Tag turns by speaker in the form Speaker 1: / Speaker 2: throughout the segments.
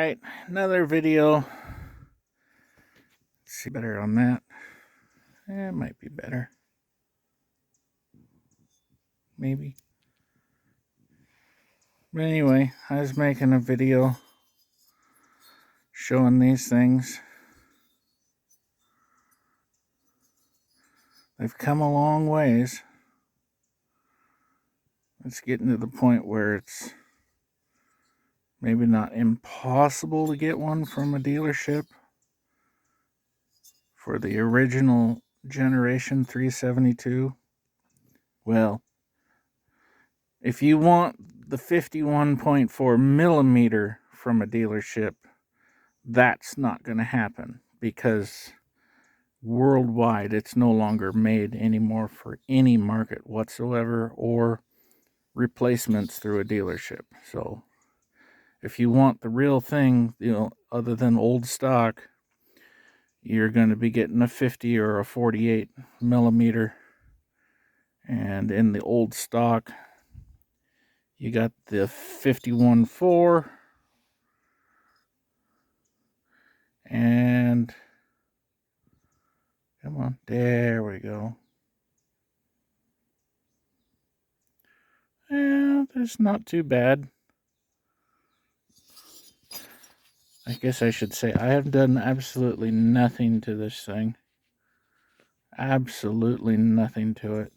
Speaker 1: Alright, another video. Let's see better on that. It might be better. Maybe. But anyway, I was making a video showing these things. They've come a long ways. It's getting to the point where it's maybe not impossible to get one from a dealership for the original generation 372. Well, if you want the 51.4 millimeter from a dealership, that's not going to happen because worldwide it's no longer made anymore for any market whatsoever or replacements through a dealership. So if you want the real thing, other than old stock, you're going to be getting a 50 or a 48 millimeter. And in the old stock, you got the 51.4 and come on, there we go. Yeah, that's not too bad. I guess I should say I have done absolutely nothing to this thing. Absolutely nothing to it.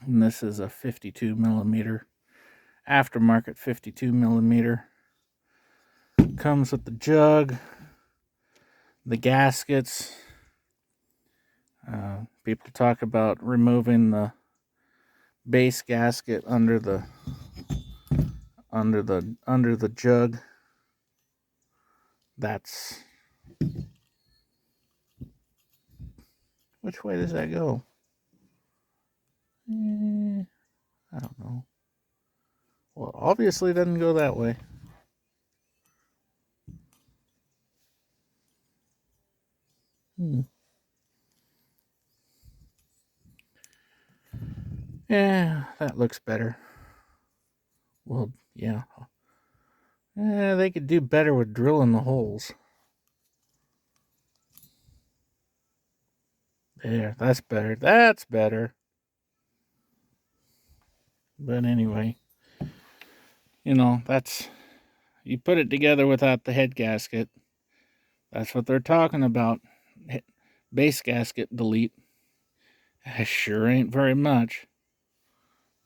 Speaker 1: And this is a 52 millimeter, aftermarket 52 millimeter. Comes with the jug, the gaskets. People talk about removing the base gasket under the jug. That's, which way does that go? I don't know. Well, obviously it doesn't go that way. Yeah, that looks better. Well, yeah. They could do better with drilling the holes. There, that's better. That's better. But anyway, that's, you put it together without the head gasket. That's what they're talking about. Base gasket delete. It sure ain't very much.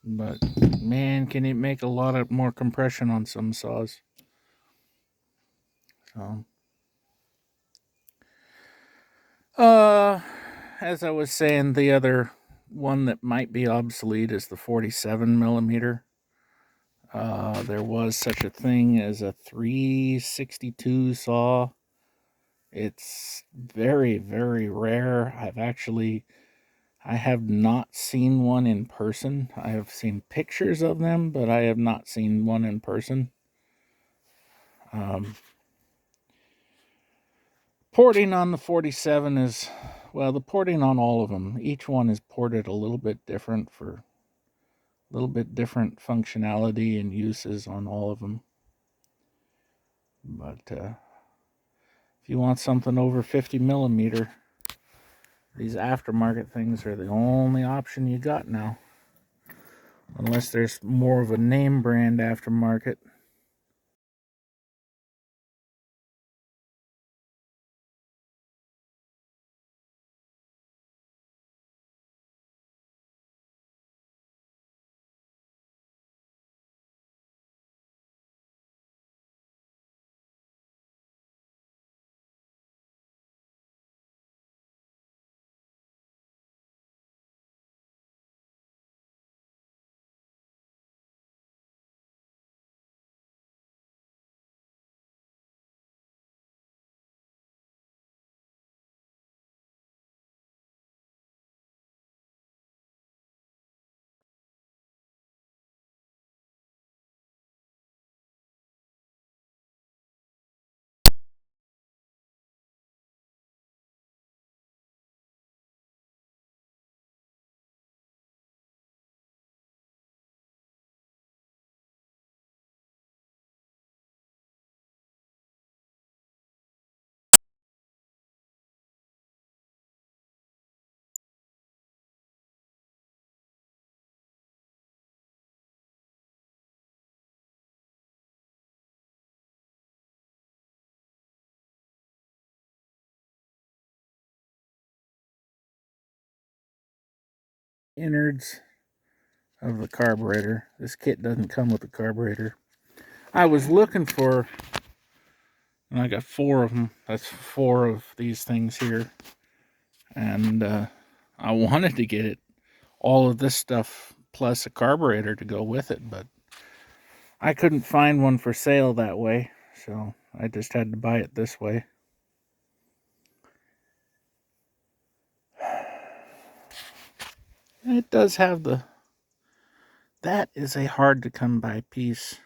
Speaker 1: But man, can it make a lot of more compression on some saws. So, as I was saying, the other one that might be obsolete is the 47 millimeter. There was such a thing as a 362 saw. It's very, very rare. I have not seen one in person. I have seen pictures of them, but I have not seen one in person. Porting on the 47 is, well, the porting on all of them, each one is ported a little bit different for a little bit different functionality and uses on all of them. But if you want something over 50 millimeter, these aftermarket things are the only option you got now. Unless there's more of a name brand aftermarket. innards of the carburetor. This kit doesn't come with a carburetor. I was looking for, and I got 4 of them. That's 4 of these things here. And I wanted to get it, all of this stuff plus a carburetor to go with it, but I couldn't find one for sale that way, so I just had to buy it this way. It does have the, that is a hard to come by piece.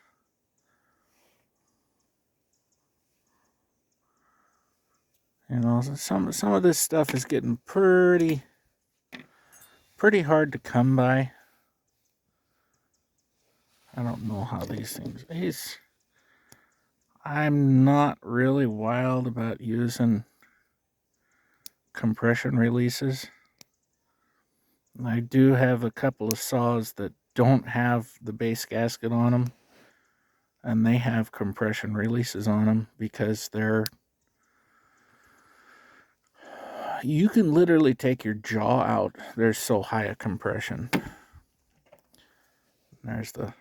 Speaker 1: You know, some of this stuff is getting pretty hard to come by. I don't know how these things, I'm not really wild about using compression releases. I do have a couple of saws that don't have the base gasket on them, and they have compression releases on them because you can literally take your jaw out. There's so high a compression. There's the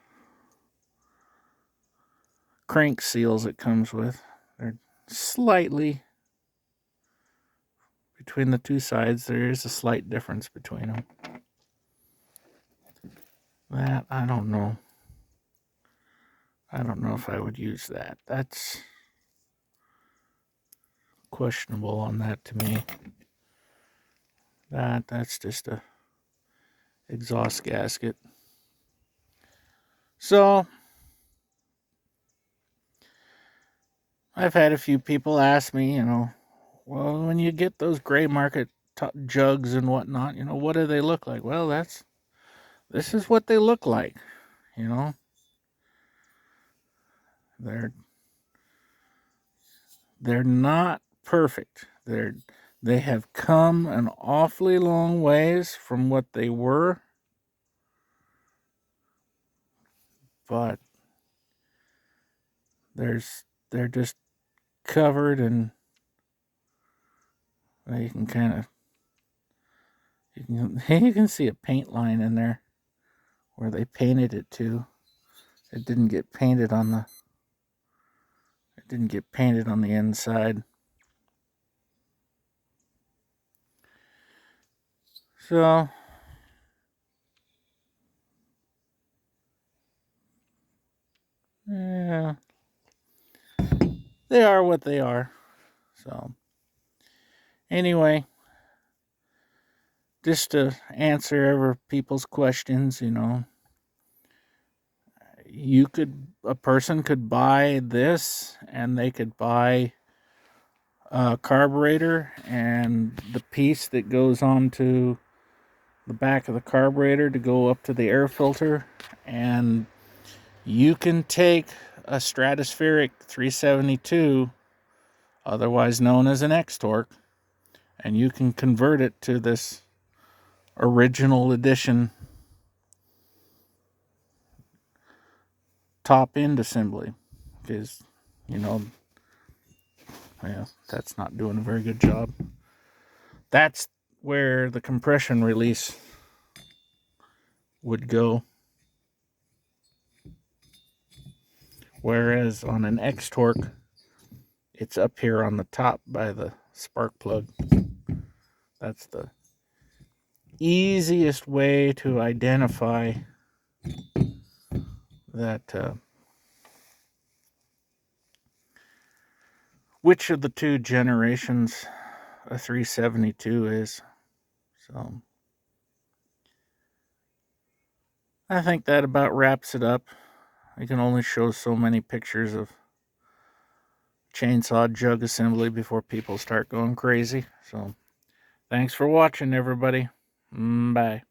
Speaker 1: crank seals it comes with. They're slightly, between the two sides, there is a slight difference between them. That, I don't know. I don't know if I would use that. That's questionable on that to me. That's just a exhaust gasket. So I've had a few people ask me, you know, well, when you get those gray market jugs and whatnot, you know, what do they look like? Well, this is what they look like, you know. They're not perfect. They have come an awfully long ways from what they were, but they're just covered, and you can kind of you can see a paint line in there where they painted it to. It didn't get painted on the inside. So yeah, they are what they are. So anyway, just to answer people's questions, you know, a person could buy this, and they could buy a carburetor and the piece that goes onto the back of the carburetor to go up to the air filter, and you can take a stratospheric 372, otherwise known as an X-Torque, and you can convert it to this original edition top end assembly, because, you know, yeah, that's not doing a very good job. That's where the compression release would go. Whereas on an X-Torque, it's up here on the top by the spark plug. That's the easiest way to identify that which of the two generations a 372 is. So I think that about wraps it up. I can only show so many pictures of chainsaw jug assembly before people start going crazy. So thanks for watching, everybody. Bye.